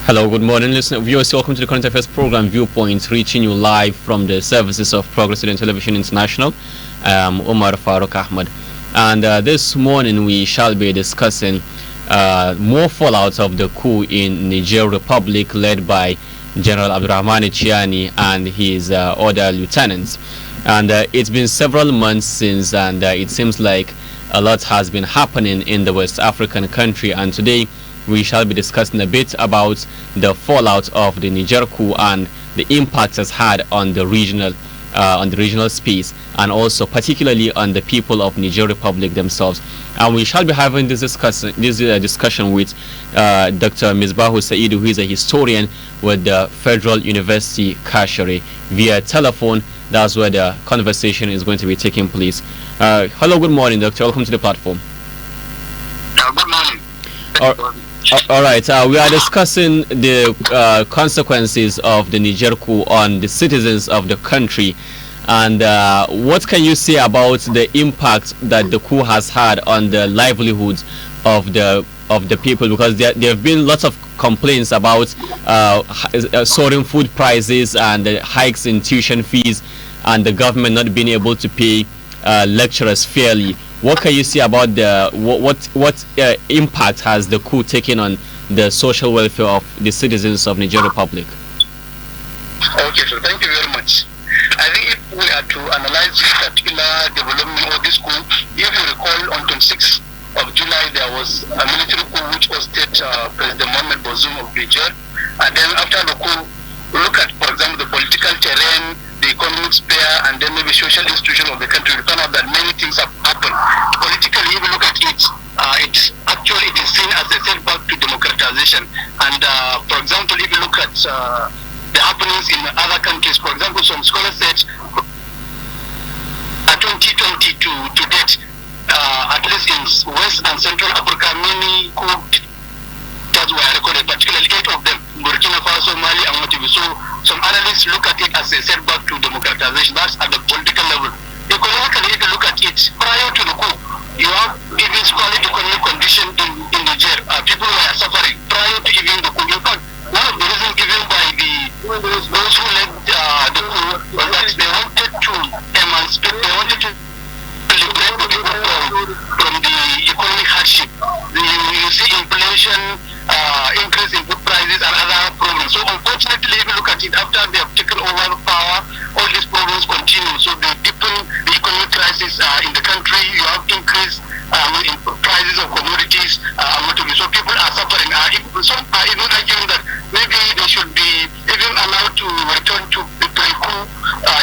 Hello, good morning, listener viewers. Welcome to the current affairs program Viewpoint, reaching you live from the services of Progress Student Television International. Omar Farouk Ahmad, and this morning we shall be discussing more fallout of the coup in Niger Republic, led by General Abdurrahman Chiani and his other lieutenants. And it's been several months since, and it seems like a lot has been happening in the West African country. And today we shall be discussing a bit about the fallout of the Niger coup and the impact it's had on the regional space, and also particularly on the people of Niger Republic themselves. And we shall be having this discussion with Dr. Misbahu Saidu, who is a historian with the Federal University Kashare, via telephone. That's where the conversation is going to be taking place. Hello, good morning, Doctor. Welcome to the platform. Good morning. All right, we are discussing the consequences of the Niger coup on the citizens of the country, and what can you say about the impact that the coup has had on the livelihoods of the people? Because there have been lots of complaints about soaring food prices and the hikes in tuition fees, and the government not being able to pay lecturers fairly. What can you say about what impact has the coup taken on the social welfare of the citizens of Niger Republic? Okay, so thank you very much. I think if we are to analyze this particular development of this coup, if you recall, on 26th of July there was a military coup which was President Mohamed Bazoum of Niger, and then after the coup, look at, for example, the political terrain, the economic sphere, and then maybe social institution of the country. We found out that many things have happened. Politically, if you look at it, it is seen as a setback to democratization. And for example, if you look at the happenings in other countries, for example, some scholars said 2020 to date, at least in West and Central Africa, many coups that were recorded, particularly 8 of them, Burkina Faso, Mali, and Motibi. So some analysts look at it as a setback to democratization. That's at the political level. Economically, if you look at it, prior to the coup, you have even squalid economic condition in Niger. People were suffering prior to even the coup. In fact, one of the reasons given by those who led the coup was that they wanted to emancipate, they wanted to liberate the people from the economic hardship. You see inflation, increase in food prices, and other problems. So unfortunately, if you look at it, after they have taken over power, all these problems continue. So they deepen the economic crisis in the country. You have increase in prices of commodities. So people are suffering. Some are even arguing that maybe they should be even allowed to return to the pre-coup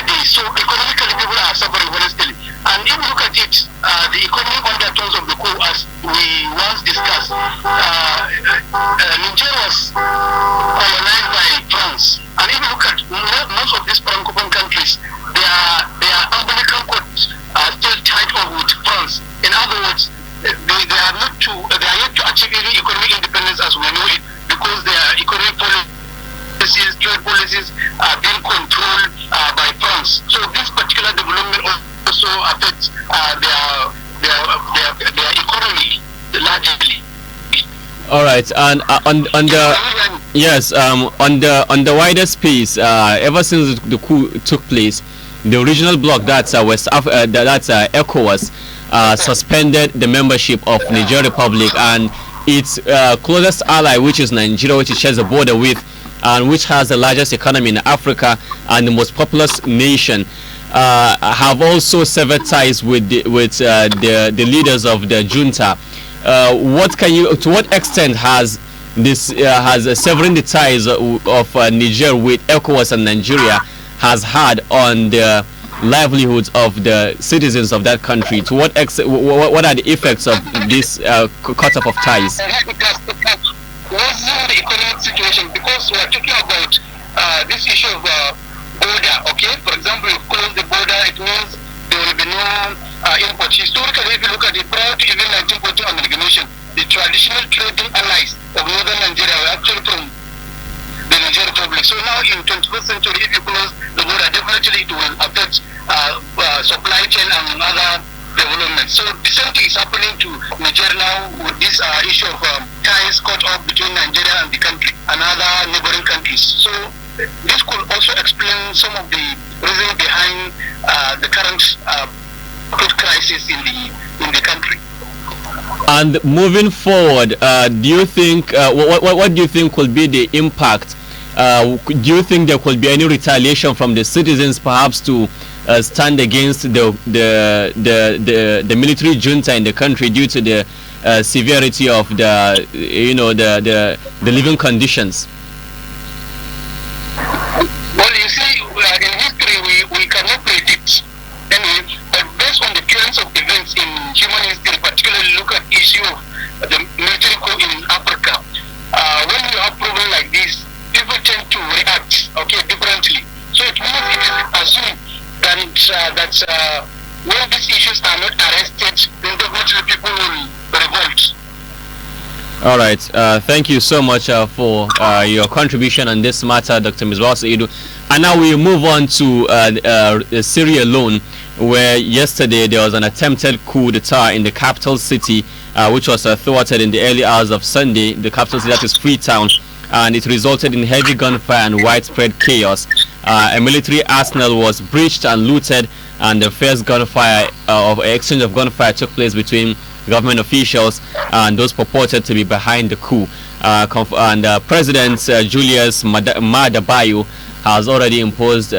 days. So economically, people are suffering honestly. And if you look at it, the economic undertones of the coup, as we once discussed, Niger was colonized by France. And if you look at most of these Francophone countries, their umbilical cords are still tied up with France. In other words, they are yet to achieve any economic independence as we know it, because their economic policies, trade policies are being controlled by France. So this particular development also affects their economy largely. All right, and on the wider space, ever since the coup took place, the regional bloc that's ECOWAS suspended the membership of Niger Republic, and its closest ally, which is Nigeria, which it shares a border with, and which has the largest economy in Africa and the most populous nation, have also severed ties with the leaders of the junta. To what extent has this severing the ties of Niger with ECOWAS and Nigeria has had on the livelihoods of the citizens of that country? To what extent, what are the effects of this cut off of ties? What's the economic situation? Because we are talking about this issue of border, okay? For example, you close the border, it means there will be no import. Historically, if you look at it, prior to even 1940 amalgamation, the traditional trading allies of northern Nigeria were actually from the Niger Republic. So now in 21st century, if you close the border, definitely it will affect supply chain and other development. government. So the same thing is happening to Niger now with this issue of ties cut off between Nigeria and the country and other neighboring countries. So this could also explain some of the reasons behind the current food crisis in the country. And moving forward, do you think what do you think will be the impact? Do you think there could be any retaliation from the citizens, perhaps to stand against the military junta in the country due to the severity of the the living conditions? Well, you see, in history we cannot predict anyway, but based on the trends of events in human history, particularly look at issue of the military coup in Africa. When you have problems like this, people tend to react, differently. So it means it is assumed that when these issues are not arrested, then definitely people will revolt. All right. Thank you so much for your contribution on this matter, Dr. Misbah Saidu. And now we move on to Sierra Leone, where yesterday there was an attempted coup d'etat in the capital city, which was thwarted in the early hours of Sunday. The capital city, that is Freetown, and it resulted in heavy gunfire and widespread chaos. A military arsenal was breached and looted, and the first exchange of gunfire took place between government officials and those purported to be behind the coup. President Julius Maada Bio has already imposed